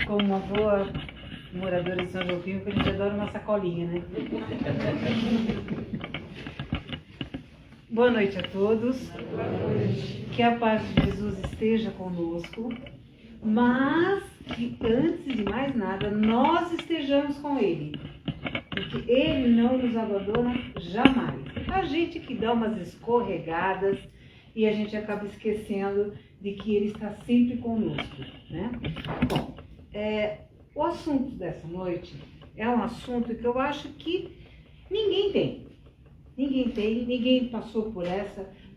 Como uma boa moradora de São Joaquim, que a gente adora uma sacolinha, né? Boa noite a todos. Que a paz de Jesus esteja conosco, mas que antes de mais nada nós estejamos com Ele, porque Ele não nos abandona jamais. A gente que dá umas escorregadas e a gente acaba esquecendo de que Ele está sempre conosco, né? Bom, o assunto dessa noite é um assunto que eu acho que ninguém passou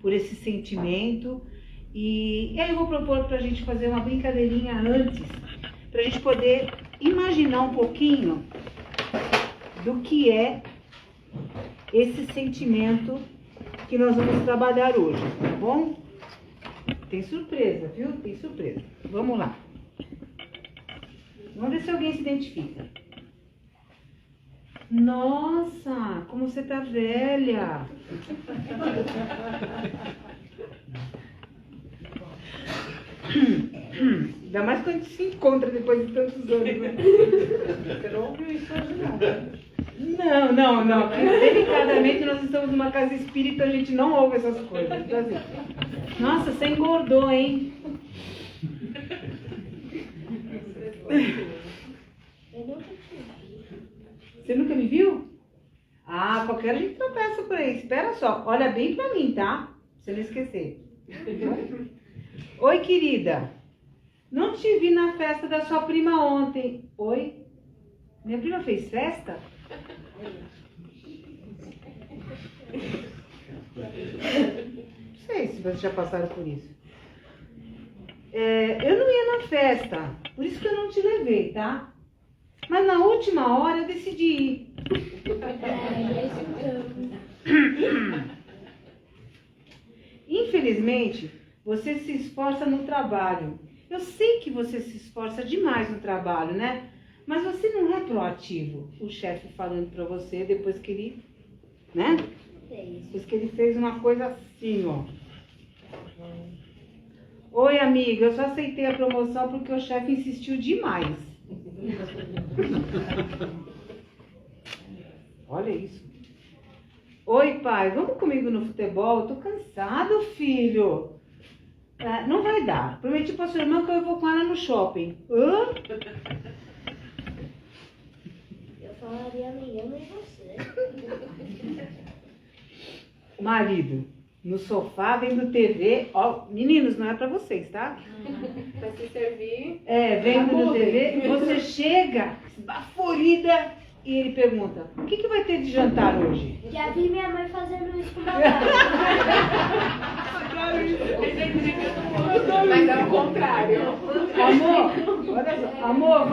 por esse sentimento. E aí eu vou propor para a gente fazer uma brincadeirinha antes, para a gente poder imaginar um pouquinho do que é esse sentimento que nós vamos trabalhar hoje, tá bom? Tem surpresa, viu? Tem surpresa. Vamos lá. Vamos ver se alguém se identifica. Nossa, como você tá velha! Ainda mais quando a gente se encontra depois de tantos anos, né? Você não ouviu isso hoje, não? Não. Delicadamente, nós estamos numa casa espírita, a gente não ouve essas coisas. Então, assim, nossa, você engordou, hein? Você nunca me viu? Ah, qualquer gente tropeça por aí. Espera só, olha bem pra mim, tá? Pra você não esquecer. Oi, querida. Não te vi na festa da sua prima ontem. Oi? Minha prima fez festa? Não sei se vocês já passaram por isso. Eu não ia na festa, por isso que eu não te levei, tá? Mas na última hora eu decidi ir. Infelizmente, você se esforça no trabalho. Eu sei que você se esforça demais no trabalho, né? Mas você não é proativo. O chefe falando pra você depois que ele, né? Depois que ele fez uma coisa assim, ó. Oi, amiga, eu só aceitei a promoção porque o chefe insistiu demais. Olha isso. Oi, pai, vamos comigo no futebol? Eu tô cansado, filho. Não vai dar. Prometi pra sua irmã que eu vou com ela no shopping. Hã? Eu falaria melhor em você. Marido, no sofá, vendo TV. Ó, meninos, não é pra vocês, tá? Pra se servir. Vendo no TV. Você chega, esbaforida, e ele pergunta: o que vai ter de jantar hoje? Já vi minha mãe fazendo isso com meu pai. Mas é o contrário. Amor, olha só. Amor,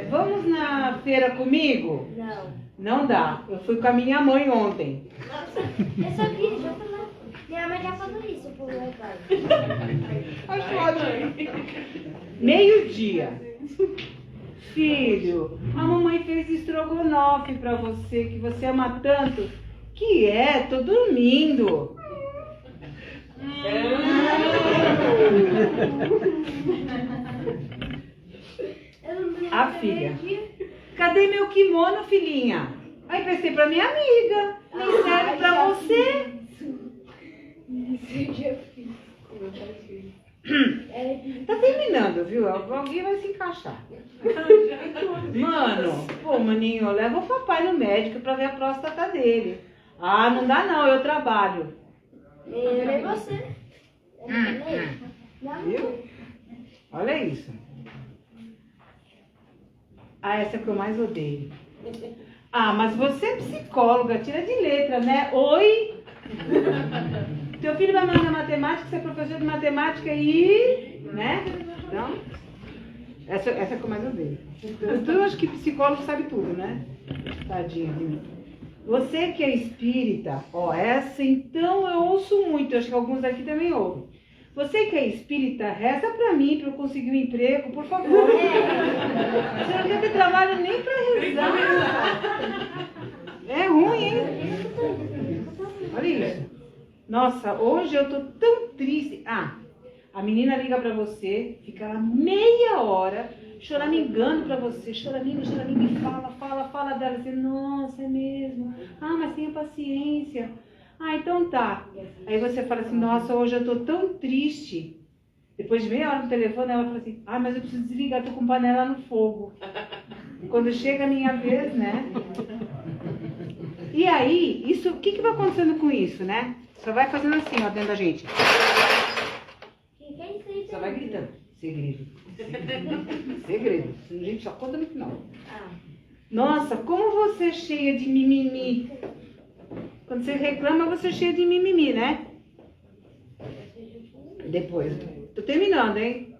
vamos na feira comigo? Não. Não dá. Eu fui com a minha mãe ontem. Nossa, eu sabia, já falou. Minha mãe já falou isso pro meu pai. Acho ótimo. Meio-dia. Filho, a mamãe fez estrogonofe pra você, que você ama tanto. Tô dormindo. A filha: cadê meu kimono, filhinha? Aí pensei pra minha amiga. Nem serve pra você. Tá terminando, viu? Alguém vai se encaixar. Mano, maninho, leva o papai no médico pra ver a próstata dele. Ah, não dá não, eu trabalho. Eu nem você. Viu? Olha isso. Essa é que eu mais odeio. Mas você é psicóloga, tira de letra, né? Oi? Teu filho vai mandar matemática, você é professor de matemática e... né? Então, essa é que eu mais odeio. Então, eu acho que psicólogo sabe tudo, né? Tadinha de mim. Você que é espírita, essa então eu ouço muito, eu acho que alguns aqui também ouvem. Você que é espírita, reza pra mim, pra eu conseguir um emprego, por favor. Você não quer ter trabalho nem pra rezar. É ruim, hein? Olha isso. Nossa, hoje eu tô tão triste. A menina liga pra você, fica lá meia hora, choramingando pra você, choramingo, fala dela, assim, nossa, é mesmo? Ah, mas tenha paciência. Ah, então tá. Aí você fala assim, nossa, hoje eu tô tão triste. Depois de meia hora no telefone, ela fala assim, ah, mas eu preciso desligar, tô com panela no fogo. Quando chega a minha vez, né? E aí, isso, o que vai acontecendo com isso, né? Só vai fazendo assim, ó, dentro da gente. Só vai gritando. Segredo. Segredo. A gente só conta no final. Nossa, como você é cheia de mimimi. Quando você reclama, você é cheia de mimimi, né? Depois. Tô terminando, hein?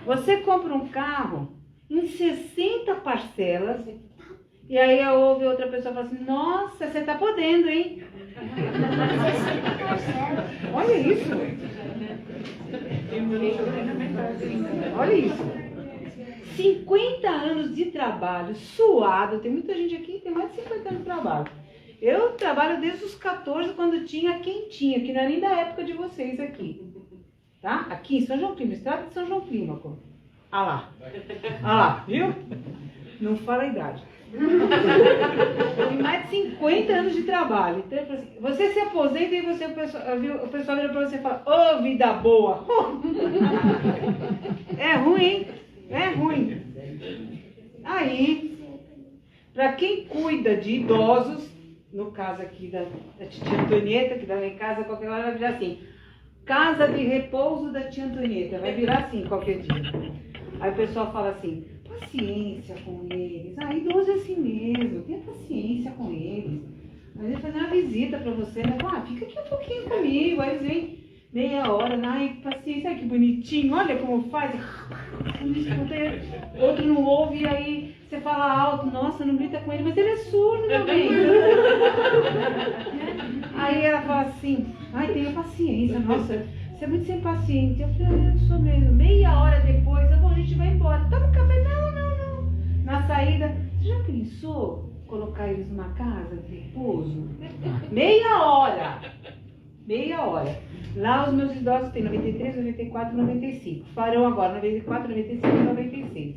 Você compra um carro em 60 parcelas. E aí eu ouve outra pessoa falar assim, nossa, você tá podendo, hein? Olha isso. Olha isso. 50 anos de trabalho, suado. Tem muita gente aqui que tem mais de 50 anos de trabalho. Eu trabalho desde os 14, quando tinha quentinha, que não é nem da época de vocês aqui. Tá? Aqui em São João Clímaco, estrada de São João Clímaco. Ah lá, viu? Não fala a idade. Tem mais de 50 anos de trabalho. Então, assim, você se aposenta e você, o pessoal vira pra você e fala, ô, vida boa! É ruim, hein? É ruim. Aí, para quem cuida de idosos, no caso aqui da tia Antonieta, que dá lá em casa, qualquer hora vai virar assim, casa de repouso da tia Antonieta, vai virar assim qualquer dia. Aí o pessoal fala assim, paciência com eles. Ah, idoso é assim mesmo, tenha paciência com eles. Aí eles fazem uma visita pra você, né? Ah, fica aqui um pouquinho comigo. Aí eles vêm meia hora, ai, paciência, ai, que bonitinho, olha como faz. Outro não ouve, e aí você fala alto, nossa, não grita com ele, mas ele é surdo, meu bem. Aí ela fala assim, ai, tenha paciência, nossa, você é muito sem paciente. Eu falei, eu sou mesmo. Meia hora depois, a gente vai embora. Toma um café? Não. Na saída, você já pensou colocar eles numa casa de repouso? Meia hora. Lá os meus idosos têm 93, 94, 95. Farão agora 94, 95 e 96.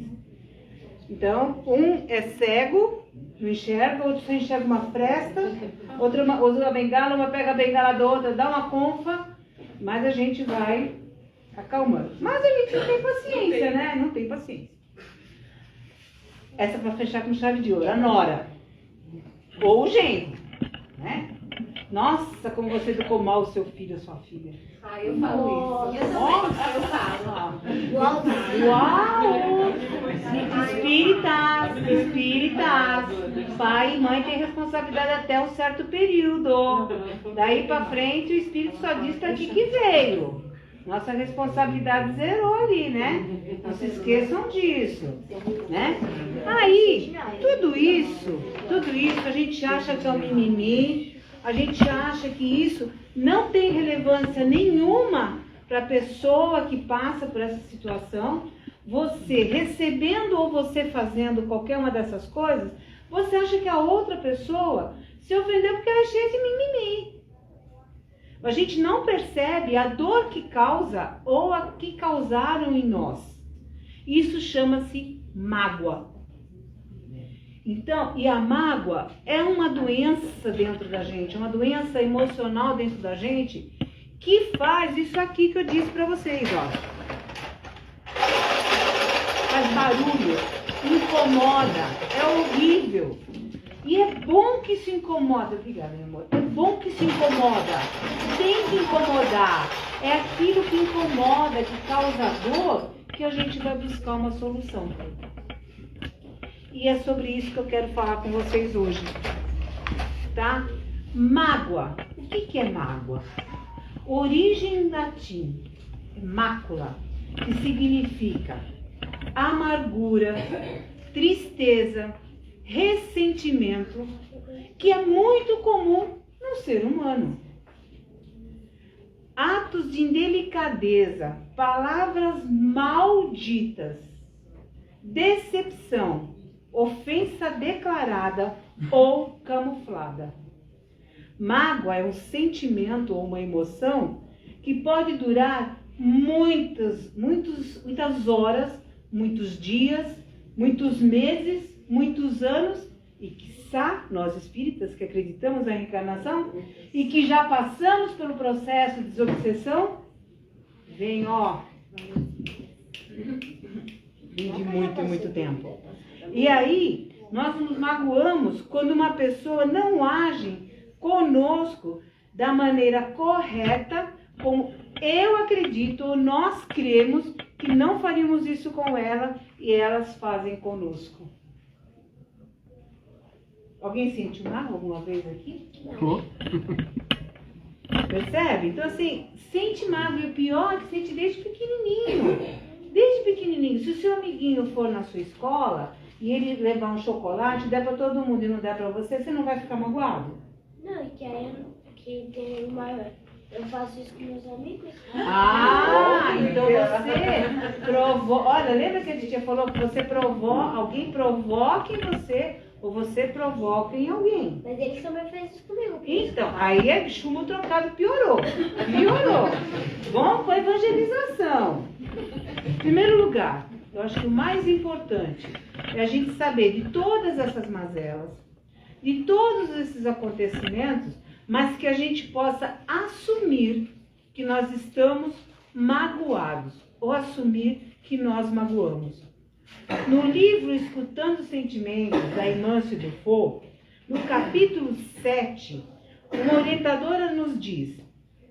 Então, um é cego, não enxerga, outro só enxerga uma fresta, outro usa a bengala, uma pega a bengala da outra, dá uma confa, mas a gente vai acalmando. Mas a gente não tem paciência, né? Não tem paciência. Essa é para fechar com chave de ouro, a nora. Ou o genro, né? Nossa, como você educou mal o seu filho, a sua filha. Ah, eu falo isso. Nossa, Eu falo. Uau! Espíritas. Pai e mãe têm responsabilidade até um certo período. Daí pra frente o espírito só diz pra que veio. Nossa responsabilidade zerou ali, né? Não se esqueçam disso, né? Aí, tudo isso a gente acha que é um mimimi, a gente acha que isso não tem relevância nenhuma para a pessoa que passa por essa situação. Você recebendo ou você fazendo qualquer uma dessas coisas, você acha que a outra pessoa se ofendeu porque ela é cheia de mimimi. A gente não percebe a dor que causa ou a que causaram em nós. Isso chama-se mágoa. Então, e a mágoa é uma doença dentro da gente, uma doença emocional dentro da gente, que faz isso aqui que eu disse para vocês, ó. Faz barulho, incomoda, é horrível. E é bom que se incomoda, obrigada, meu amor. É bom que se incomoda, tem que incomodar. É aquilo que incomoda, que causa dor, que a gente vai buscar uma solução. E é sobre isso que eu quero falar com vocês hoje, tá? Mágoa. O que é mágoa? Origem em latim é mácula, que significa amargura, tristeza, ressentimento, que é muito comum no ser humano. Atos de indelicadeza, palavras malditas, decepção, ofensa declarada ou camuflada. Mágoa é um sentimento ou uma emoção que pode durar muitas horas, muitos dias, muitos meses, muitos anos, e quiçá nós espíritas que acreditamos na reencarnação e que já passamos pelo processo de desobsessão, vem, vem de muito tempo. E aí, nós nos magoamos quando uma pessoa não age conosco da maneira correta, como eu acredito, ou nós cremos que não faríamos isso com ela e elas fazem conosco. Alguém sentiu mágoa alguma vez aqui? Não. Percebe? Então, assim, sente mágoa, e o pior é que sente desde pequenininho. Desde pequenininho. Se o seu amiguinho for na sua escola e ele levar um chocolate, der para todo mundo e não der para você, você não vai ficar magoado? Não, e que aí que tem uma... Eu faço isso com meus amigos. Então você provoca. Olha, lembra que a gente falou que você alguém provoca em você ou você provoca em alguém? Mas eles também fazem isso comigo. Então, aí é chumbo trocado, piorou. Vamos com a evangelização. Em primeiro lugar, eu acho que o mais importante é a gente saber de todas essas mazelas, de todos esses acontecimentos, mas que a gente possa assumir que nós estamos magoados, ou assumir que nós magoamos. No livro Escutando Sentimentos, da Imâncio Dufour, no capítulo 7, uma orientadora nos diz: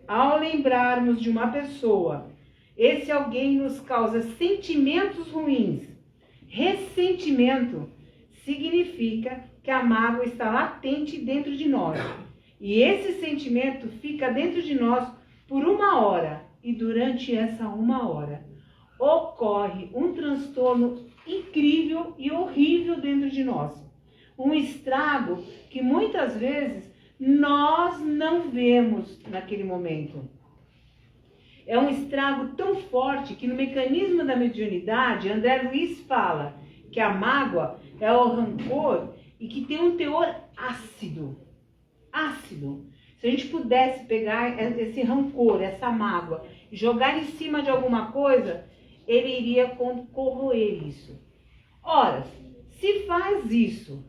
ao lembrarmos de uma pessoa, esse alguém nos causa sentimentos ruins. Ressentimento significa que a mágoa está latente dentro de nós. E esse sentimento fica dentro de nós por 1 hora. E durante essa 1 hora, ocorre um transtorno incrível e horrível dentro de nós. Um estrago que muitas vezes nós não vemos naquele momento. É um estrago tão forte que no mecanismo da mediunidade, André Luiz fala que a mágoa é o rancor e que tem um teor ácido. Se a gente pudesse pegar esse rancor, essa mágoa, e jogar em cima de alguma coisa, ele iria corroer isso. Ora, se faz isso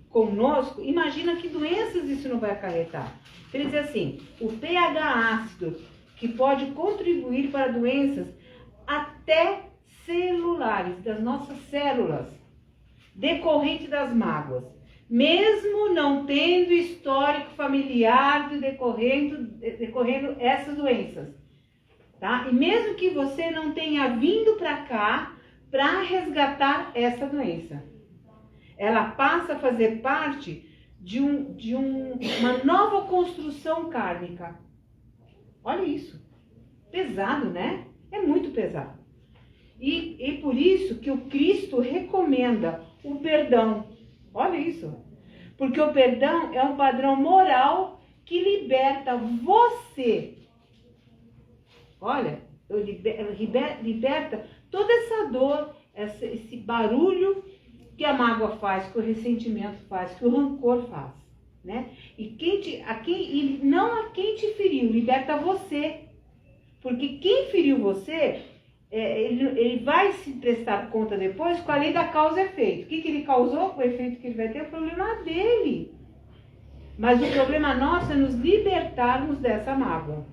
conosco, imagina que doenças isso não vai acarretar. Ele diz assim, o pH ácido, que pode contribuir para doenças até celulares, das nossas células, decorrente das mágoas. Mesmo não tendo histórico familiar decorrendo essas doenças. Tá? E mesmo que você não tenha vindo para cá para resgatar essa doença. Ela passa a fazer parte de uma nova construção kármica. Olha isso. Pesado, né? É muito pesado. E por isso que o Cristo recomenda o perdão. Olha isso. Porque o perdão é um padrão moral que liberta você. Olha, liberta toda essa dor, esse barulho que a mágoa faz, que o ressentimento faz, que o rancor faz. Né? E não a quem te feriu, liberta você. Porque quem feriu você, ele vai se prestar conta depois com a lei da causa e efeito. O que ele causou, o efeito que ele vai ter, é o problema dele. Mas o problema nosso é nos libertarmos dessa mágoa.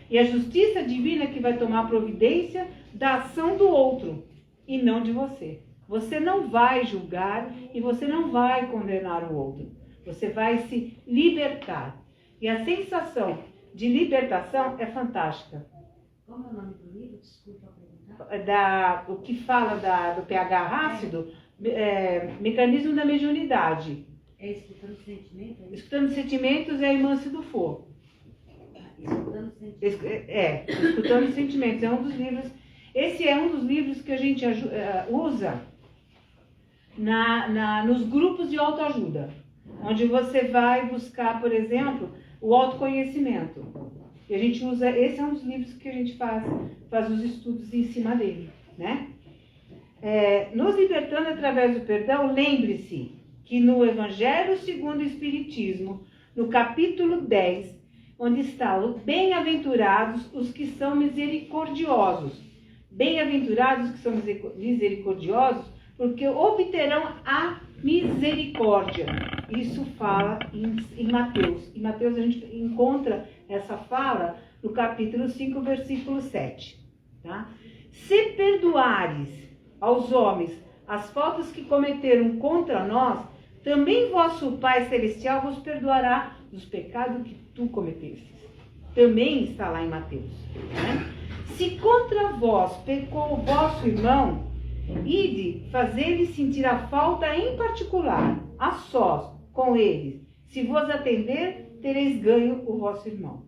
E a justiça divina que vai tomar providência da ação do outro e não de você. Você não vai julgar e você não vai condenar o outro. Você vai se libertar. E a sensação de libertação é fantástica. Como é o nome do livro? Desculpa perguntar. O que fala do pH ácido, mecanismo da mediunidade. É Escutando Sentimentos? Escutando Sentimentos é a Imâncio Dufour. Escutando Sentimentos. Escutando Sentimentos é um dos livros. Esse é um dos livros que a gente usa nos grupos de autoajuda, onde você vai buscar, por exemplo, o autoconhecimento. E a gente usa, esse é um dos livros que a gente faz os estudos em cima dele, né? Nos libertando através do perdão, lembre-se que no Evangelho segundo o Espiritismo, no capítulo 10, onde está o bem-aventurados os que são misericordiosos. Bem-aventurados os que são misericordiosos, porque obterão a misericórdia. Isso fala em Mateus. Em Mateus a gente encontra essa fala no capítulo 5, versículo 7. Tá? Se perdoares aos homens as faltas que cometeram contra nós, também vosso Pai Celestial vos perdoará dos pecados que tu cometestes. Também está lá em Mateus. Né? Se contra vós pecou o vosso irmão, ide fazer-lhe sentir a falta em particular, a sós, com eles. Se vos atender, tereis ganho o vosso irmão.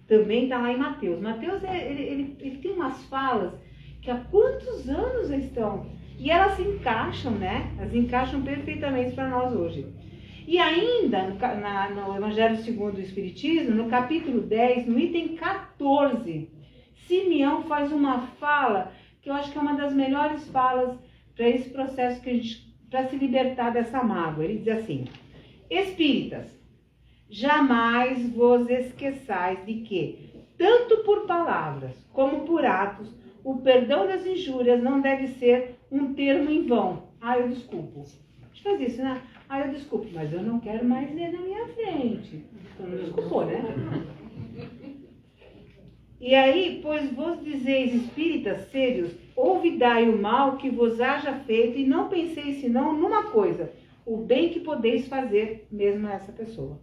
Também está lá em Mateus. Mateus, ele tem umas falas que há quantos anos estão? E elas se encaixam, né? Elas encaixam perfeitamente para nós hoje. E ainda, no Evangelho segundo o Espiritismo, no capítulo 10, no item 14, Simeão faz uma fala que eu acho que é uma das melhores falas para esse processo que a gente, para se libertar dessa mágoa. Ele diz assim: Espíritas, jamais vos esqueçais de que, tanto por palavras como por atos, o perdão das injúrias não deve ser um termo em vão. Ah, eu desculpo. A gente faz isso, né? Ah, eu desculpo, mas eu não quero mais ver na minha frente. Então não desculpou, né? E aí, pois vos dizeis, espíritas sérios, ouvidai o mal que vos haja feito e não penseis senão numa coisa, o bem que podeis fazer mesmo a essa pessoa.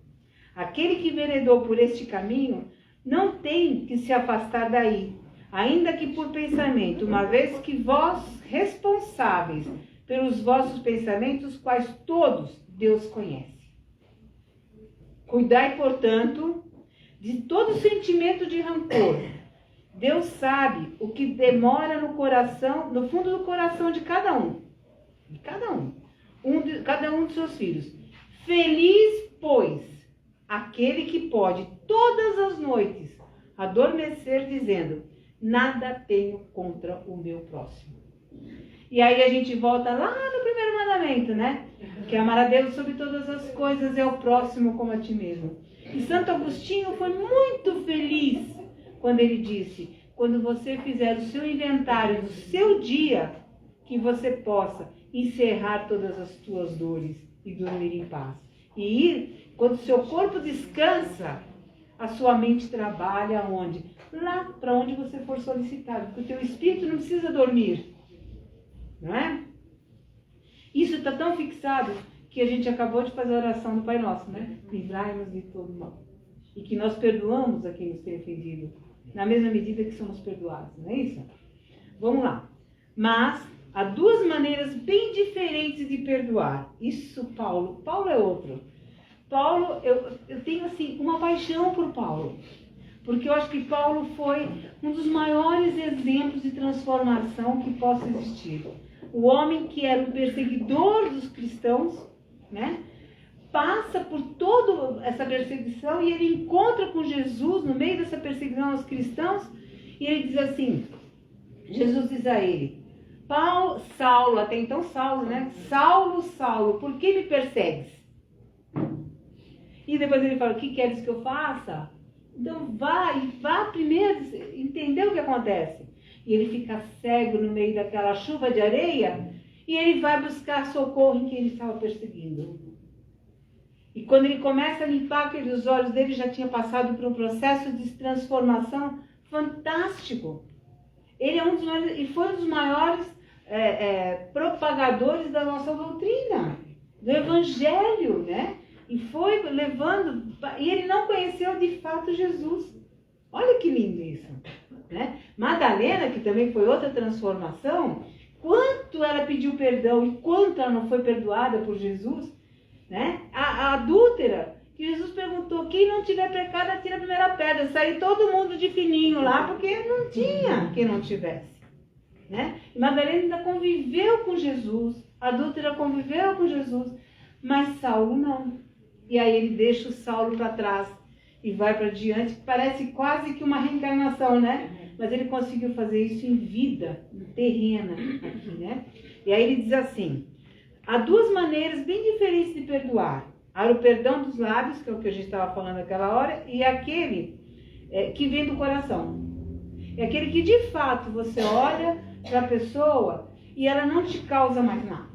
Aquele que veredou por este caminho não tem que se afastar daí, ainda que por pensamento, uma vez que vós responsáveis pelos vossos pensamentos, quais todos Deus conhece. Cuidai, portanto, de todo sentimento de rancor. Deus sabe o que demora no coração, no fundo do coração de cada um. De cada um de seus filhos. Feliz, pois, aquele que pode todas as noites adormecer dizendo: nada tenho contra o meu próximo. E aí a gente volta lá no primeiro mandamento, né? Que amar a Deus sobre todas as coisas e ao próximo como a ti mesmo. E Santo Agostinho foi muito feliz quando ele disse: quando você fizer o seu inventário do seu dia, que você possa encerrar todas as tuas dores e dormir em paz. E ir, quando o seu corpo descansa, a sua mente trabalha onde? Lá para onde você for solicitado, porque o teu espírito não precisa dormir. Não é? Isso está tão fixado que a gente acabou de fazer a oração do Pai Nosso, né? Livrai-nos de todo mal. E que nós perdoamos a quem nos tem ofendido, na mesma medida que somos perdoados, não é isso? Vamos lá. Mas há duas maneiras bem diferentes de perdoar. Isso Paulo é outro. Paulo, eu tenho assim uma paixão por Paulo. Porque eu acho que Paulo foi um dos maiores exemplos de transformação que possa existir. O homem que era o perseguidor dos cristãos, né? Passa por toda essa perseguição e ele encontra com Jesus no meio dessa perseguição aos cristãos e ele diz assim, Jesus diz a ele: Saulo, até então Saulo, né? Saulo, Saulo, por que me persegues? E depois ele fala: o que queres que eu faça? Então vá primeiro entender o que acontece. E ele fica cego no meio daquela chuva de areia e ele vai buscar socorro em quem ele estava perseguindo. E quando ele começa a limpar os olhos dele, já tinha passado por um processo de transformação fantástico. Ele é e foi um dos maiores propagadores da nossa doutrina, do Evangelho, né? E foi levando, e ele não conheceu de fato Jesus. Olha que lindo isso, né? Madalena, que também foi outra transformação, quanto ela pediu perdão e quanto ela não foi perdoada por Jesus, né? A adúltera, que Jesus perguntou: quem não tiver pecado, atira a primeira pedra. Saiu todo mundo de fininho lá, porque não tinha quem não tivesse, né? E Madalena ainda conviveu com Jesus, a adúltera conviveu com Jesus, mas Saulo não. E aí ele deixa o Saulo para trás e vai para diante. Parece quase que uma reencarnação, né? Mas ele conseguiu fazer isso em vida terrena aqui, né? E aí ele diz assim: há duas maneiras bem diferentes de perdoar. Há o perdão dos lábios, que é o que a gente estava falando naquela hora, e aquele que vem do coração. É aquele que de fato você olha para a pessoa e ela não te causa mais nada.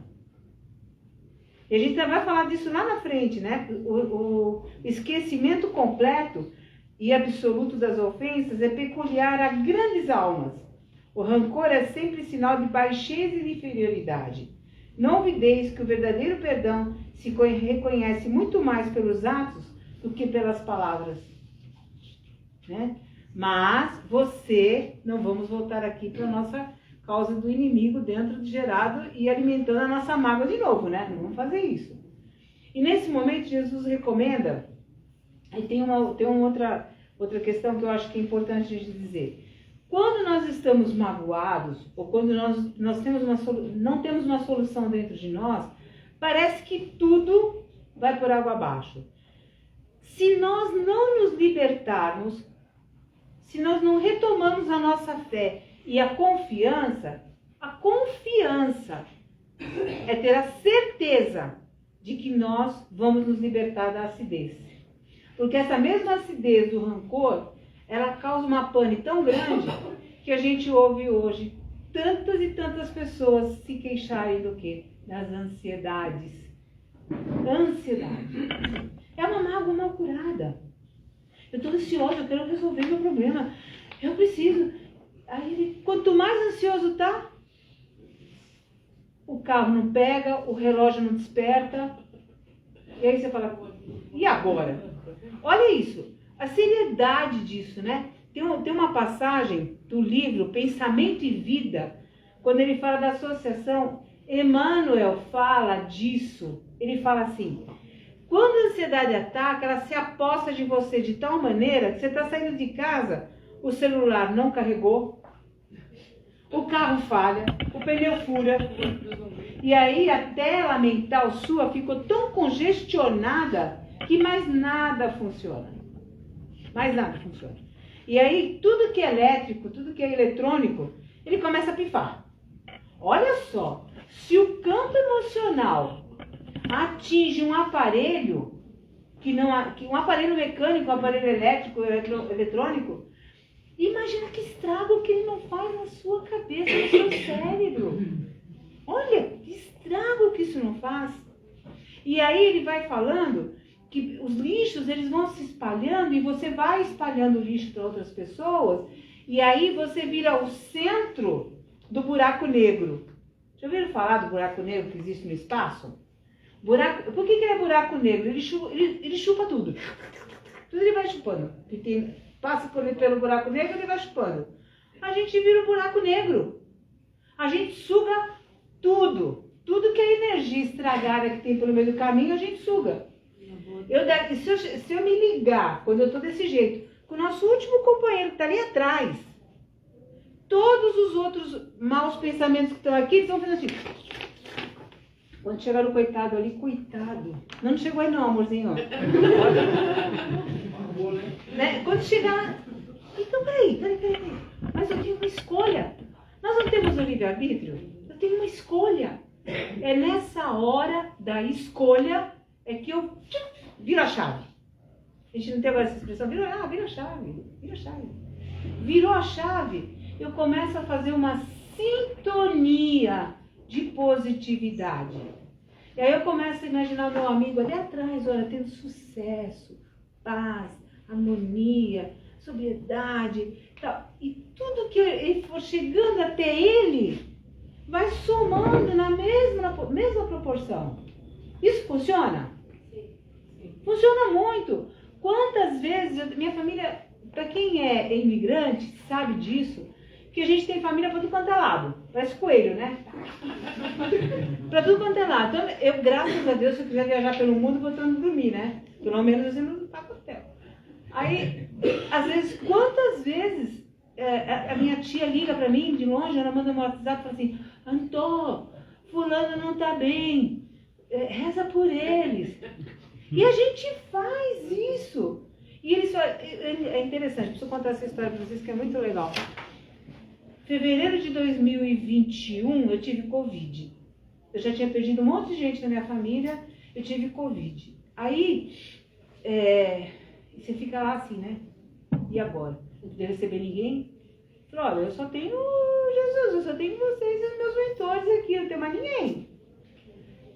E a gente ainda vai falar disso lá na frente, né? O esquecimento completo e absoluto das ofensas é peculiar a grandes almas. O rancor é sempre sinal de baixeza e de inferioridade. Não olvideis que o verdadeiro perdão se reconhece muito mais pelos atos do que pelas palavras. Né? Mas não vamos voltar aqui para a nossa causa do inimigo dentro de gerado e alimentando a nossa mágoa de novo, né? Não vamos fazer isso. E nesse momento Jesus recomenda, e tem uma outra questão que eu acho que é importante a gente dizer. Quando nós estamos magoados, ou quando nós temos não temos uma solução dentro de nós, parece que tudo vai por água abaixo. Se nós não nos libertarmos, se nós não retomamos a nossa fé e a confiança é ter a certeza de que nós vamos nos libertar da acidez. Porque essa mesma acidez do rancor, ela causa uma pane tão grande que a gente ouve hoje tantas e tantas pessoas se queixarem do quê? Das ansiedades. Ansiedade. É uma mágoa mal curada. Eu estou ansiosa, eu quero resolver meu problema. Eu preciso. Aí, quanto mais ansioso tá, o carro não pega, o relógio não desperta. E aí você fala, e agora? Olha isso, a seriedade disso, né? Tem uma passagem do livro Pensamento e Vida, quando ele fala da associação, Emmanuel fala disso. Ele fala assim, quando a ansiedade ataca, ela se aposta de você de tal maneira que você está saindo de casa, o celular não carregou, o carro falha, o pneu fura, e aí a tela mental sua ficou tão congestionada que mais nada funciona. Mais nada funciona. E aí tudo que é elétrico, tudo que é eletrônico, ele começa a pifar. Olha só, se o campo emocional atinge um aparelho, um aparelho mecânico, um aparelho elétrico, eletrônico, imagina que estrago que ele não faz na sua cabeça, no seu cérebro. Olha, que estrago que isso não faz. E aí ele vai falando que os lixos eles vão se espalhando e você vai espalhando o lixo para outras pessoas e aí você vira o centro do buraco negro. Já ouviram falar do buraco negro que existe no espaço? Por que ele é buraco negro? Ele chupa tudo. Tudo ele vai chupando. Passa pelo buraco negro e ele vai chupando. A gente vira um buraco negro. A gente suga tudo. Tudo que é energia estragada que tem pelo meio do caminho, a gente suga. Se eu me ligar, quando eu estou desse jeito, com o nosso último companheiro que está ali atrás, todos os outros maus pensamentos que estão aqui, eles vão fazendo assim. Quando chegar no coitado ali, coitado. Não chegou aí não, amorzinho. Né? Quando chegar... Então, peraí. Mas eu tenho uma escolha. Nós não temos o livre-arbítrio? Eu tenho uma escolha. É nessa hora da escolha é que eu viro a chave. A gente não tem agora essa expressão, vira a chave. Virou a chave, eu começo a fazer uma sintonia de positividade. E aí eu começo a imaginar o meu amigo ali atrás, olha, tendo sucesso, paz, harmonia, sobriedade, tal. E tudo que ele for chegando até ele, vai somando na mesma proporção. Isso funciona? Funciona muito. Quantas vezes, minha família, para quem é imigrante, sabe disso, que a gente tem família para tudo quanto é lado. Parece coelho, né? Para tudo quanto é lado. Então, eu, graças a Deus, se eu quiser viajar pelo mundo, vou estando dormir, né? Pelo menos eu não pago hotel. Aí, às vezes, quantas vezes a minha tia liga para mim, de longe, ela manda um WhatsApp e fala assim, Antô, fulano não tá bem, reza por eles. E a gente faz isso. E eles é interessante, preciso contar essa história para vocês que é muito legal. Fevereiro de 2021 eu tive Covid. Eu já tinha perdido um monte de gente na minha família, eu tive Covid. Aí, você fica lá assim, né? E agora? Não podia receber ninguém? Falei, olha, eu só tenho Jesus, eu só tenho vocês e os meus mentores aqui, eu não tenho mais ninguém.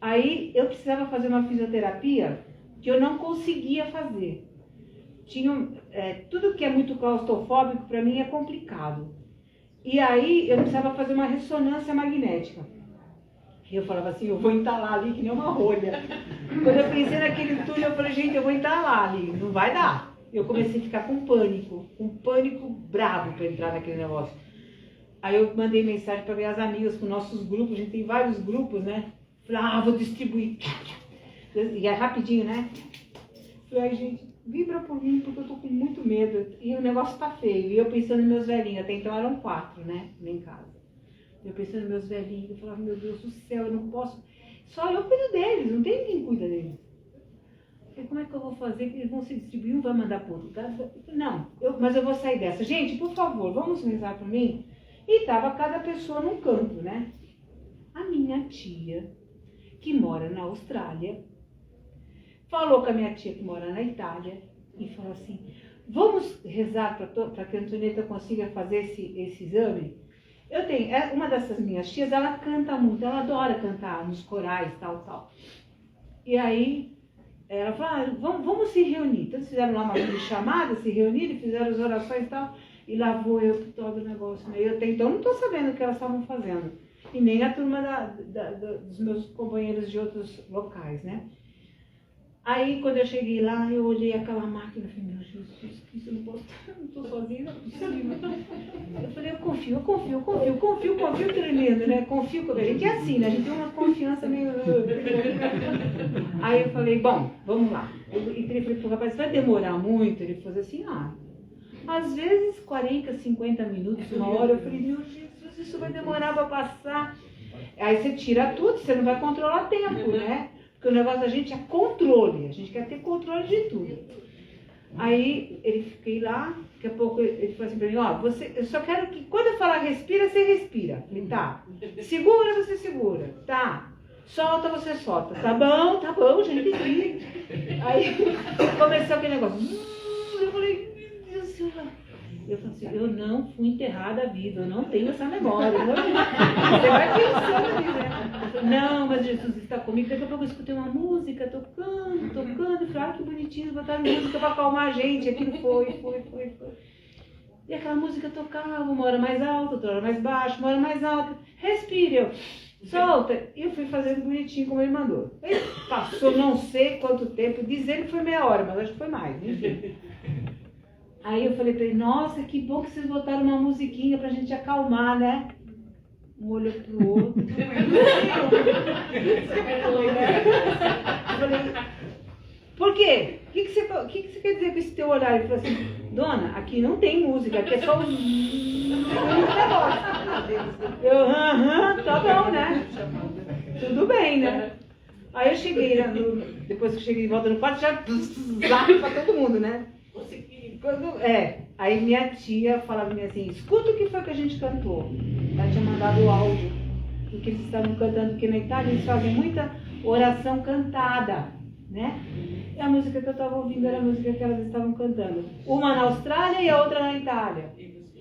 Aí, eu precisava fazer uma fisioterapia que eu não conseguia fazer. Tudo que é muito claustrofóbico, para mim, é complicado. E aí, eu precisava fazer uma ressonância magnética. E eu falava assim, eu vou entalar ali que nem uma rolha. Quando eu pensei naquele túnel, eu falei, gente, eu vou entalar ali, não vai dar. Eu comecei a ficar com pânico bravo para entrar naquele negócio. Aí eu mandei mensagem para minhas amigas, com nossos grupos, a gente tem vários grupos, né? Falei, vou distribuir. E é rapidinho, né? Falei, gente, vibra por mim, porque eu tô com muito medo. E o negócio tá feio. E eu pensando nos meus velhinhos, até então eram 4, né? Lá em casa. Eu pensando nos meus velhinhos, eu falava, meu Deus do céu, eu não posso. Só eu cuido deles, não tem quem cuida deles. Eu falei, como é que eu vou fazer? Que eles vão se distribuir, um vai mandar pro outro. Não, mas eu vou sair dessa. Gente, por favor, vamos rezar por mim? E tava cada pessoa num canto, né? A minha tia, que mora na Austrália, falou com a minha tia que mora na Itália e falou assim, vamos rezar para que a Antonieta consiga fazer esse exame? Eu tenho, uma dessas minhas tias, ela canta muito, ela adora cantar nos corais, tal. E aí, ela falou, vamos se reunir. Então, eles fizeram lá uma chamada, se reuniram, fizeram as orações e tal, e lá vou eu que todo o negócio. Eu até então não estou sabendo o que elas estavam fazendo. E nem a turma dos meus companheiros de outros locais, né? Aí, quando eu cheguei lá, eu olhei aquela máquina e falei, meu Jesus Cristo, eu não estou sozinha, não é possível. Eu falei, eu confio tremendo, né? Confio com a gente. É assim, né? A gente tem uma confiança meio... Aí eu falei, bom, vamos lá. Eu entrei e falei pro rapaz, vai demorar muito? Ele falou assim, às vezes 40, 50 minutos, uma hora. Eu falei, meu Jesus, isso vai demorar para passar. Aí você tira tudo, você não vai controlar tempo, né? Porque o negócio da gente é controle, a gente quer ter controle de tudo. Aí ele fiquei lá, daqui a pouco ele falou assim pra mim, eu só quero que quando eu falar respira, você respira. Falei, tá. Segura, você segura. Tá. Solta, você solta. Tá bom, já entendi. Aí começou aquele negócio. Eu falei, meu Deus do céu. Eu falei assim, eu não fui enterrada viva, eu não tenho essa memória. Você vai pensando ali, né? Eu falei, não, mas Jesus está comigo. Daqui a pouco eu escutei uma música, tocando. Eu falei, que bonitinho, botaram música para acalmar a gente. Aquilo foi. E aquela música tocava, uma hora mais alta, outra hora mais baixa, uma hora mais alta. Respira, solta. E eu fui fazendo bonitinho como ele mandou. Aí passou não sei quanto tempo, dizendo que foi meia hora, mas acho que foi mais, enfim. Aí eu falei pra ele, nossa, que bom que vocês botaram uma musiquinha pra gente acalmar, né? Um olho pro outro. Eu falei, por quê? O que você quer dizer com esse teu olhar? Ele falou assim, dona, aqui não tem música, aqui é só os negócio. Eu, tá bom, né? Tudo bem, né? Aí eu cheguei, depois que eu cheguei de volta no quarto, já pra todo mundo, né? Aí minha tia falava assim, escuta o que foi que a gente cantou. Ela tinha mandado o áudio do que eles estavam cantando, porque na Itália eles fazem muita oração cantada, né? E a música que eu estava ouvindo era a música que elas estavam cantando. Uma na Austrália e a outra na Itália.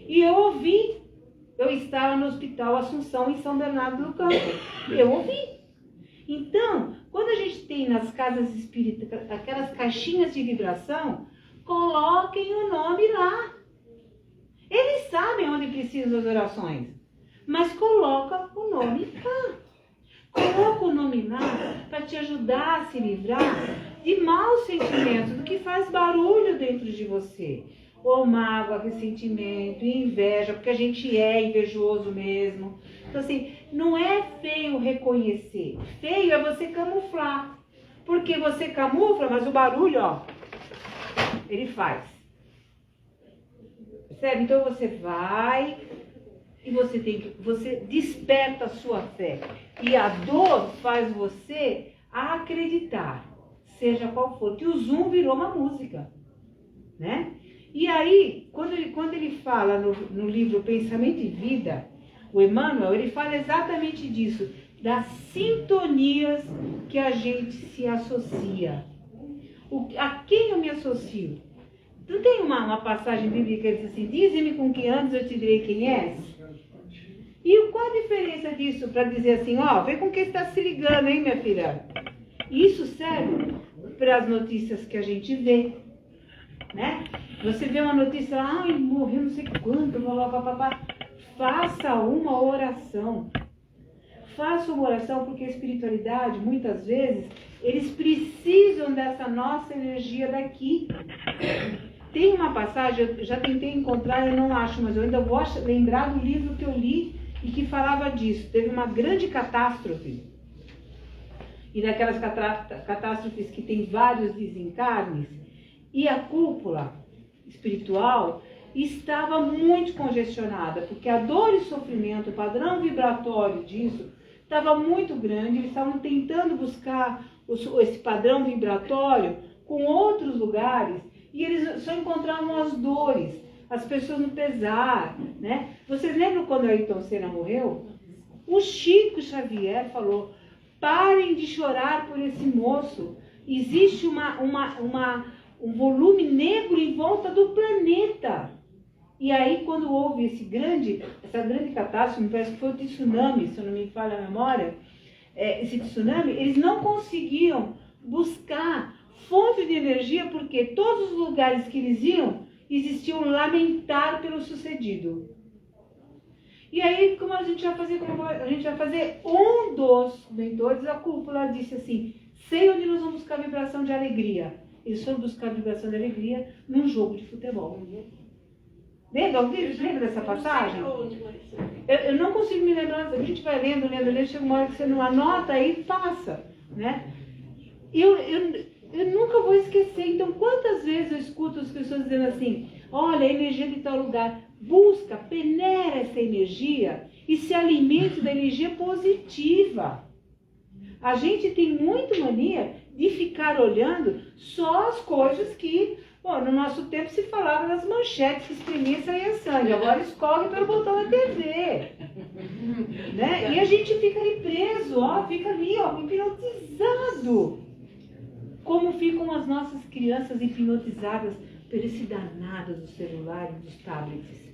E eu ouvi, eu estava no Hospital Assunção, em São Bernardo do Campo. Eu ouvi. Então, quando a gente tem nas casas espíritas aquelas caixinhas de vibração, coloquem o nome lá. Eles sabem onde precisam das orações, mas coloca o nome lá. Coloca o nome lá para te ajudar a se livrar de maus sentimentos, do que faz barulho dentro de você. Ou mágoa, ressentimento, inveja, porque a gente é invejoso mesmo. Então assim, não é feio reconhecer. Feio é você camuflar. Porque você camufla, mas o barulho, ele faz. Percebe? Então você vai e você desperta a sua fé. E a dor faz você acreditar, seja qual for, que o Zoom virou uma música, né? E aí, quando ele fala no livro Pensamento e Vida, o Emmanuel, ele fala exatamente disso, das sintonias que a gente se associa. A quem eu me associo? Não tem uma passagem bíblica que diz assim, dize-me com que antes eu te direi quem és? E qual a diferença disso para dizer assim, ó, vê com quem está se ligando, hein, minha filha? Isso serve para as notícias que a gente vê, né? Você vê uma notícia, ai, morreu não sei quanto, papapá. Faça uma oração. Faça uma oração, porque a espiritualidade, muitas vezes, eles precisam dessa nossa energia daqui. Tem uma passagem, eu já tentei encontrar, eu não acho, mas eu ainda vou lembrar do livro que eu li e que falava disso. Teve uma grande catástrofe. E daquelas catástrofes que tem vários desencarnes, e a cúpula espiritual estava muito congestionada, porque a dor e sofrimento, o padrão vibratório disso, estava muito grande. Eles estavam tentando buscar esse padrão vibratório com outros lugares, e eles só encontravam as dores, as pessoas no pesar, né? Vocês lembram quando o Ayrton Senna morreu? O Chico Xavier falou, parem de chorar por esse moço. Existe um volume negro em volta do planeta. E aí, quando houve essa grande catástrofe, me parece que foi o tsunami, se eu não me falha a memória, esse tsunami, eles não conseguiam buscar fonte de energia, porque todos os lugares que eles iam, existiam lamentar pelo sucedido. E aí, como a gente vai fazer? A gente vai fazer um dos mentores da cúpula disse assim, sei onde nós vamos buscar vibração de alegria. Eles foram buscar vibração de alegria num jogo de futebol. Lembra dessa passagem? Eu não consigo me lembrar, a gente vai lendo, chega uma hora que você não anota e passa, né? Eu nunca vou esquecer. Então, quantas vezes eu escuto as pessoas dizendo assim, olha, a energia de tal lugar, busca, peneira essa energia e se alimente da energia positiva. A gente tem muito mania de ficar olhando só as coisas que, no nosso tempo se falava das manchetes que espremia e saía sangue, agora escorre pelo botão da TV. Né? E a gente fica ali preso, fica ali, hipnotizado. Como ficam as nossas crianças hipnotizadas por esse danado do celular e dos tablets.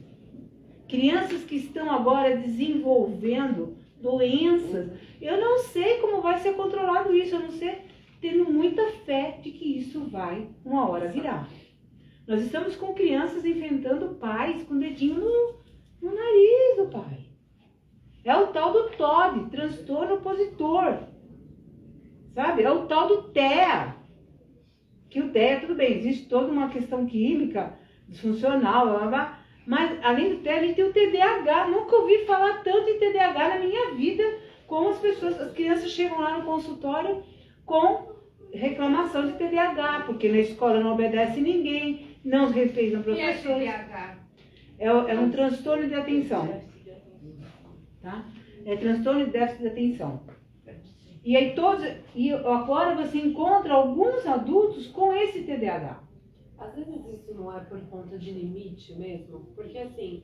Crianças que estão agora desenvolvendo doenças. Eu não sei como vai ser controlado isso, eu não sei, tendo muita fé de que isso vai uma hora virar. Nós estamos com crianças enfrentando pais com o dedinho no nariz do pai. É o tal do TOD, transtorno opositor. Sabe? É o tal do TEA. Que o TEA, tudo bem, existe toda uma questão química, disfuncional, mas além do TEA, a gente tem o TDAH. Nunca ouvi falar tanto em TDAH na minha vida, como as crianças chegam lá no consultório com reclamação de TDAH, porque na escola não obedece ninguém, não respeitam professores. É um transtorno de atenção. Tá? É transtorno de déficit de atenção. E aí agora você encontra alguns adultos com esse TDAH. Às vezes isso não é por conta de limite mesmo, porque assim,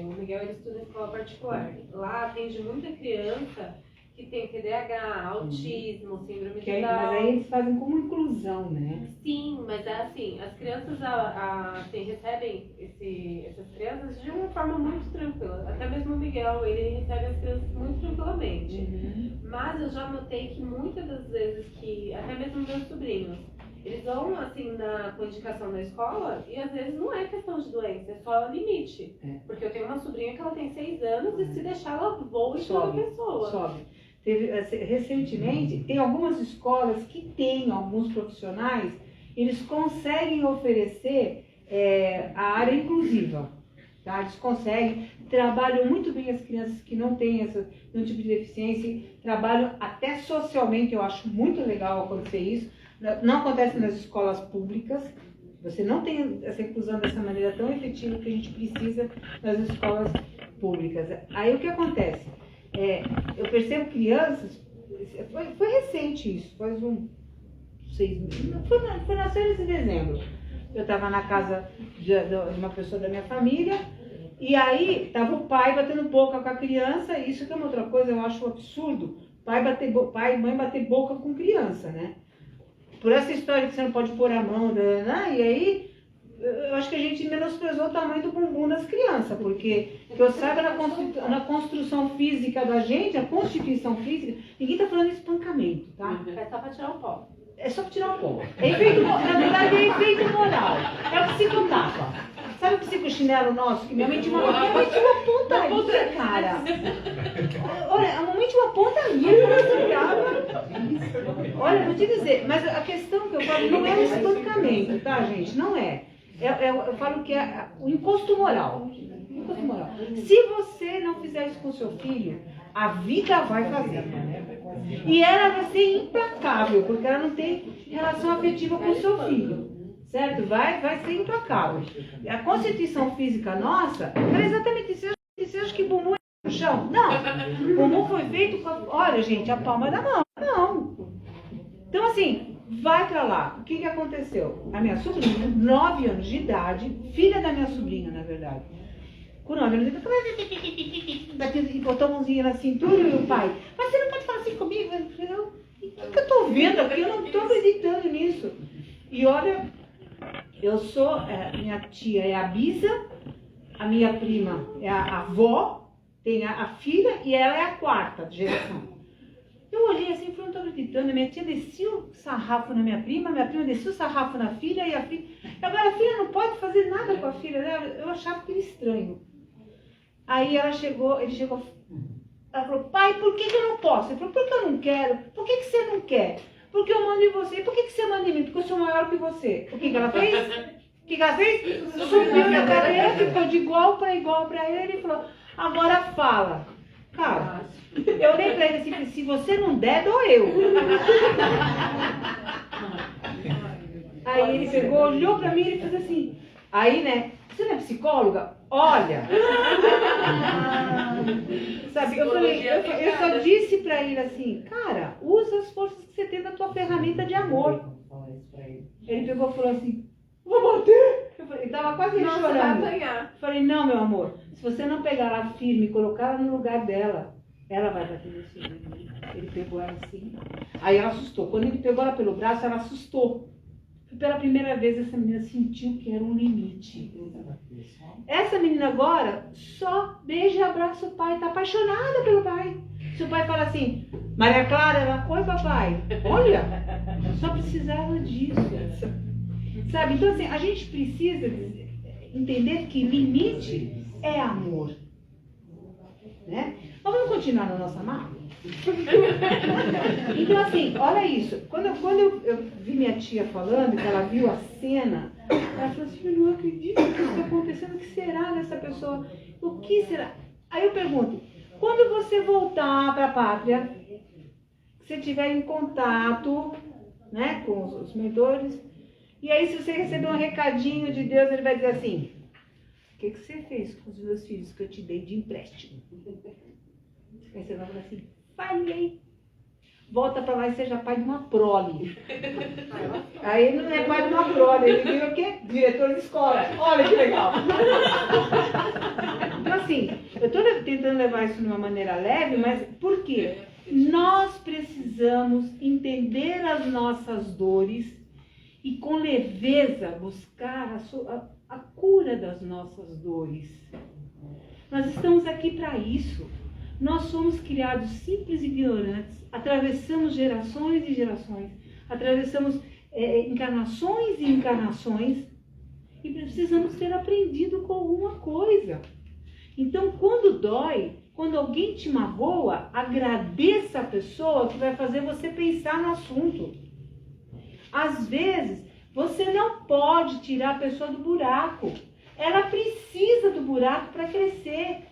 o Miguel ele estuda em escola particular. Lá atende muita criança que tem TDAH, autismo, síndrome de Down. Mas aí eles fazem como inclusão, né? Sim, mas é assim, as crianças assim, recebem essas crianças de uma forma muito tranquila. Até mesmo o Miguel, ele recebe as crianças muito tranquilamente. Uhum. Mas eu já notei que muitas das vezes que, até mesmo meus sobrinhos, eles vão assim com indicação na escola e às vezes não é questão de doença, é só limite. Porque eu tenho uma sobrinha que ela tem 6 anos e se deixar ela voa em toda pessoa. Sobe. Recentemente, tem algumas escolas que têm alguns profissionais, eles conseguem oferecer a área inclusiva. Tá? Eles conseguem, trabalham muito bem as crianças que não têm nenhum tipo de deficiência, trabalham até socialmente, eu acho muito legal acontecer isso. Não acontece nas escolas públicas, você não tem essa inclusão dessa maneira tão efetiva que a gente precisa nas escolas públicas. Aí o que acontece? Eu percebo crianças, foi recente isso, faz 6 meses, foi nas férias de dezembro. Eu estava na casa de uma pessoa da minha família, e aí estava o pai batendo boca com a criança, e isso que é uma outra coisa, eu acho um absurdo, pai e mãe bater boca com criança, né? por essa história que você não pode pôr a mão, né? E aí, eu acho que a gente menosprezou o tamanho do bumbum das crianças, porque, que eu saiba, na construção física da gente, a constituição física, ninguém tá falando de espancamento, tá? É só pra tirar o pó. É só pra tirar o pó. É efeito, na verdade, é efeito moral. É o psicotapa. Sabe o psicochinelo nosso? Que minha mãe tinha uma pontaria, cara. Olha, a mamãe tinha uma pontaria, olha, vou te dizer, mas a questão que eu falo não é o espancamento, tá, gente? Não é. Eu falo que é o encosto moral. Encosto moral. Se você não fizer isso com o seu filho, a vida vai fazer. E ela vai ser implacável, porque ela não tem relação afetiva com o seu filho. Certo? Vai ser implacável. A constituição física nossa é exatamente isso. Você acha que bumbum é no chão? Não. O bumbum foi feito com olha, gente, a palma da mão. Não. Então, assim, vai pra lá. O que aconteceu? A minha sobrinha, 9 anos de idade, filha da minha sobrinha, na verdade. Com 9 anos de idade, botou a mãozinha na cintura e o pai, mas você não pode falar assim comigo? O que eu tô vendo aqui? Eu não tô acreditando nisso. E olha, eu sou, minha tia é a bisa, a minha prima é a avó, tem a filha e ela é a 4ª geração. Eu olhei assim e falei, não tô acreditando, minha tia descia o sarrafo na minha prima descia o sarrafo na filha e a filha... Agora a filha não pode fazer nada com a filha dela, eu achava aquilo estranho. Aí ele chegou, ela falou, pai, por que eu não posso? Ele falou, porque eu não quero. Por que você não quer? Porque eu mando em você. Por que você manda em mim? Porque eu sou maior que você. O que ela fez? O que ela fez? Subiu na cadeira, ficou de igual para ele e falou, agora fala. Cara, eu olhei pra ele assim, se você não der, dou eu. Aí ele pegou, olhou pra mim e fez assim. Aí, né, você não é psicóloga? Olha. Sabe, eu só disse pra ele assim, cara, usa as forças que você tem da tua ferramenta de amor. Ele pegou e falou assim, vou bater. Ele tava quase chorando. Eu falei, não, meu amor, se você não pegar ela firme e colocar ela no lugar dela, ela vai bater nesse menino. Ele pegou ela assim. Aí ela assustou. Quando ele pegou ela pelo braço, ela assustou. Pela primeira vez, essa menina sentiu que era um limite. Essa menina agora só beija e abraça o pai, tá apaixonada pelo pai. Se o pai fala assim, Maria Clara, ela, oi papai, olha, só precisava disso. Sabe, então assim, a gente precisa entender que limite é amor. Né? Mas vamos continuar na nossa mágoa? Então assim, olha isso. Quando eu vi minha tia falando, que ela viu a cena, ela falou assim, eu não acredito que isso está acontecendo, o que será dessa pessoa? O que será? Aí eu pergunto, quando você voltar para a pátria, você estiver em contato, né, com os mentores, e aí se você receber um recadinho de Deus, ele vai dizer assim, o que você fez com os meus filhos que eu te dei de empréstimo? Aí você vai falar assim, falhei. Volta pra lá e seja pai de uma prole. Aí ele não é pai de uma prole, ele vira o quê? Diretor de escola. Olha que legal. Então assim, eu estou tentando levar isso de uma maneira leve, mas por quê? Nós precisamos entender as nossas dores e com leveza buscar a cura das nossas dores. Nós estamos aqui para isso. Nós somos criados simples e ignorantes, atravessamos gerações e gerações, atravessamos encarnações e encarnações e precisamos ter aprendido com alguma coisa. Então, quando dói, quando alguém te magoa, agradeça a pessoa que vai fazer você pensar no assunto. Às vezes, você não pode tirar a pessoa do buraco. Ela precisa do buraco para crescer.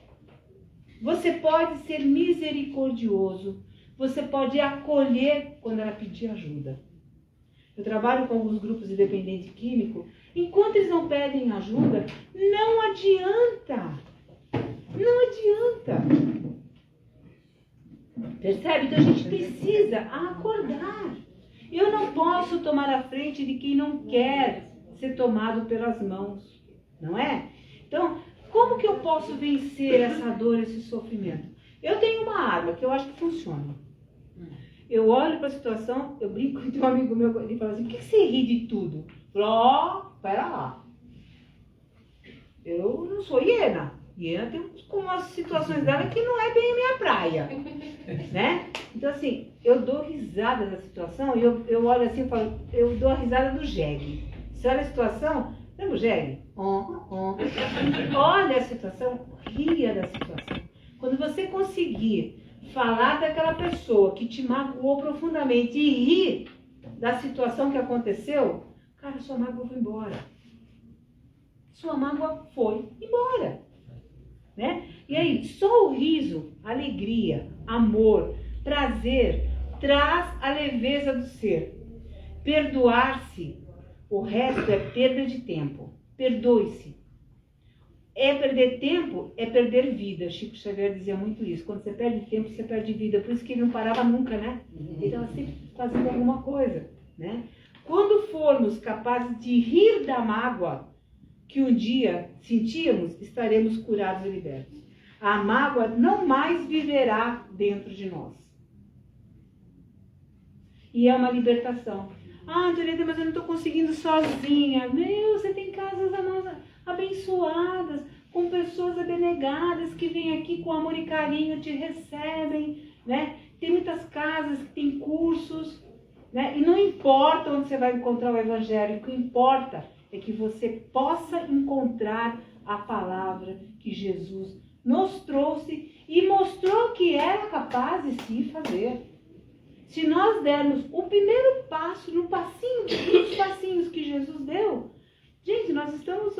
Você pode ser misericordioso. Você pode acolher quando ela pedir ajuda. Eu trabalho com alguns grupos de dependente químico. Enquanto eles não pedem ajuda, não adianta. Não adianta. Percebe? Então a gente precisa acordar. Eu não posso tomar a frente de quem não quer ser tomado pelas mãos. Não é? Então, como que eu posso vencer essa dor, esse sofrimento? Eu tenho uma arma que eu acho que funciona. eu olho para a situação, eu brinco com um amigo meu, ele fala assim, por que você ri de tudo? Eu falo, ó, pera lá. Eu não sou hiena. Hiena tem umas situações dela que não é bem a minha praia. Né? Então assim, eu dou risada da situação e eu olho assim e falo, eu dou a risada do jegue. Você olha a situação, lembra o jegue? Olha a situação, ria da situação. Quando você conseguir falar daquela pessoa que te magoou profundamente e rir da situação que aconteceu, cara, sua mágoa foi embora. Sua mágoa foi embora. Né? E aí, só o riso, alegria, amor, prazer, traz a leveza do ser. Perdoar-se, o resto é perda de tempo. Perdoe-se. É perder tempo, é perder vida. Chico Xavier dizia muito isso. Quando você perde tempo, você perde vida. Por isso que ele não parava nunca, né? Ele estava sempre fazendo alguma coisa, né? Quando formos capazes de rir da mágoa que um dia sentíamos, estaremos curados e libertos. A mágoa não mais viverá dentro de nós. E é uma libertação. Ah, Antonieta, mas eu não estou conseguindo sozinha. Meu, você tem casas abençoadas, com pessoas abnegadas que vêm aqui com amor e carinho, te recebem, né? Tem muitas casas que têm cursos, né? E não importa onde você vai encontrar o Evangelho, o que importa é que você possa encontrar a palavra que Jesus nos trouxe e mostrou que era capaz de se fazer. Se nós dermos o primeiro passo no passinho, nos passinhos que Jesus deu, gente, nós estamos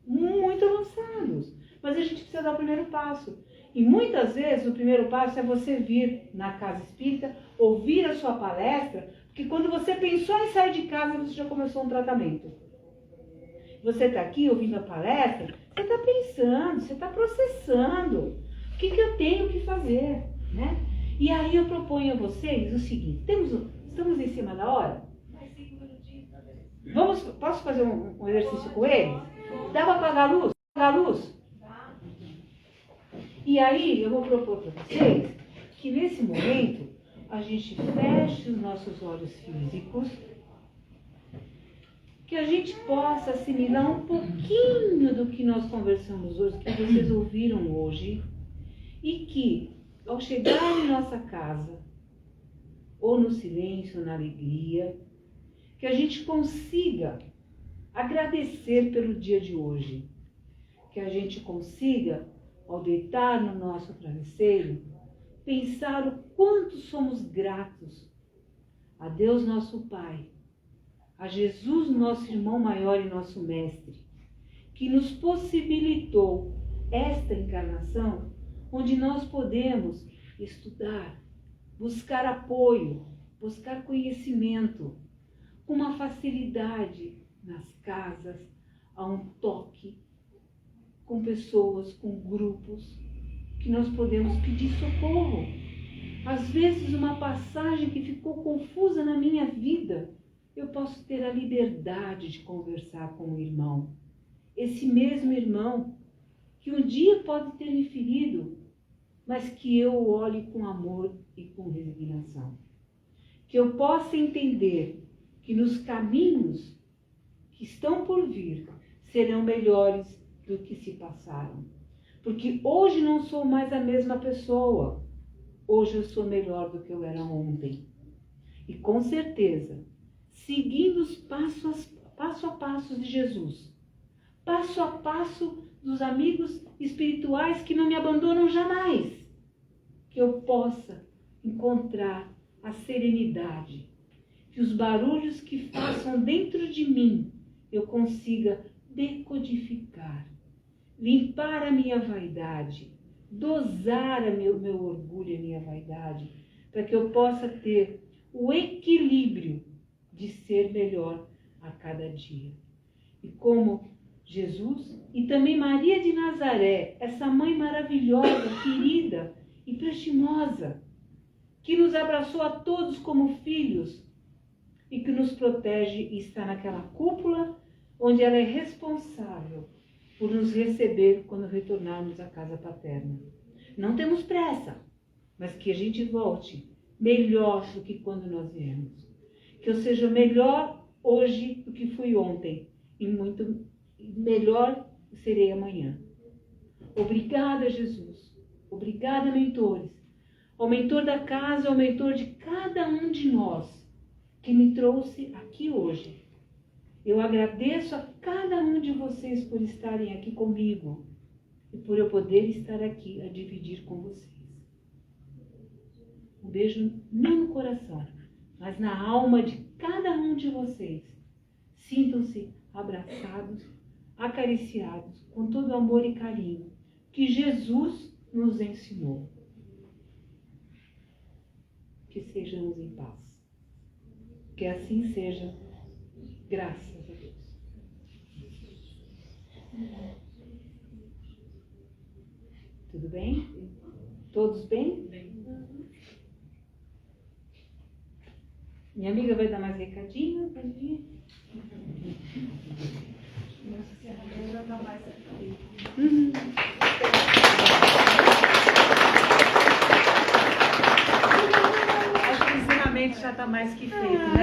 muito avançados. Mas a gente precisa dar o primeiro passo. E muitas vezes o primeiro passo é você vir na casa espírita, ouvir a sua palestra, porque quando você pensou em sair de casa, você já começou um tratamento. Você está aqui ouvindo a palestra, você está pensando, você está processando. O que eu tenho que fazer? Né? E aí eu proponho a vocês o seguinte, estamos em cima da hora? Posso fazer um exercício com eles? Dá para apagar a luz? Apagar a luz? E aí eu vou propor para vocês que nesse momento a gente feche os nossos olhos físicos, que a gente possa assimilar um pouquinho do que nós conversamos hoje, que vocês ouviram hoje, e que ao chegar em nossa casa, ou no silêncio, ou na alegria, que a gente consiga agradecer pelo dia de hoje, que a gente consiga, ao deitar no nosso travesseiro, pensar o quanto somos gratos a Deus nosso Pai, a Jesus nosso irmão maior e nosso mestre, que nos possibilitou esta encarnação, onde nós podemos estudar, buscar apoio, buscar conhecimento, com uma facilidade nas casas, a um toque, com pessoas, com grupos, que nós podemos pedir socorro. Às vezes uma passagem que ficou confusa na minha vida, eu posso ter a liberdade de conversar com o irmão. Esse mesmo irmão, que um dia pode ter me ferido, mas que eu olhe com amor e com resignação. Que eu possa entender que nos caminhos que estão por vir serão melhores do que se passaram. Porque hoje não sou mais a mesma pessoa. Hoje eu sou melhor do que eu era ontem. E com certeza, seguindo os passo a passo de Jesus, passo a passo dos amigos espirituais que não me abandonam jamais, que eu possa encontrar a serenidade, que os barulhos que façam dentro de mim eu consiga decodificar, limpar a minha vaidade, dosar meu orgulho e a minha vaidade, para que eu possa ter o equilíbrio de ser melhor a cada dia. E como Jesus e também Maria de Nazaré, essa mãe maravilhosa, querida e prestimosa, que nos abraçou a todos como filhos e que nos protege e está naquela cúpula onde ela é responsável por nos receber quando retornarmos à casa paterna. Não temos pressa, mas que a gente volte melhor do que quando nós viemos. Que eu seja melhor hoje do que fui ontem. E muito melhor serei amanhã. Obrigada, Jesus. Obrigada, mentores. Ao mentor da casa, ao mentor de cada um de nós que me trouxe aqui hoje. Eu agradeço a cada um de vocês por estarem aqui comigo e por eu poder estar aqui a dividir com vocês. Um beijo não no coração, mas na alma de cada um de vocês. Sintam-se abraçados, acariciados, com todo amor e carinho que Jesus nos ensinou. Que sejamos em paz. Que assim seja, graças a Deus. Tudo bem? Todos bem? Minha amiga vai dar mais recadinho? Pode ir? Já tá mais Acho que o ensinamento já está mais que feito, né?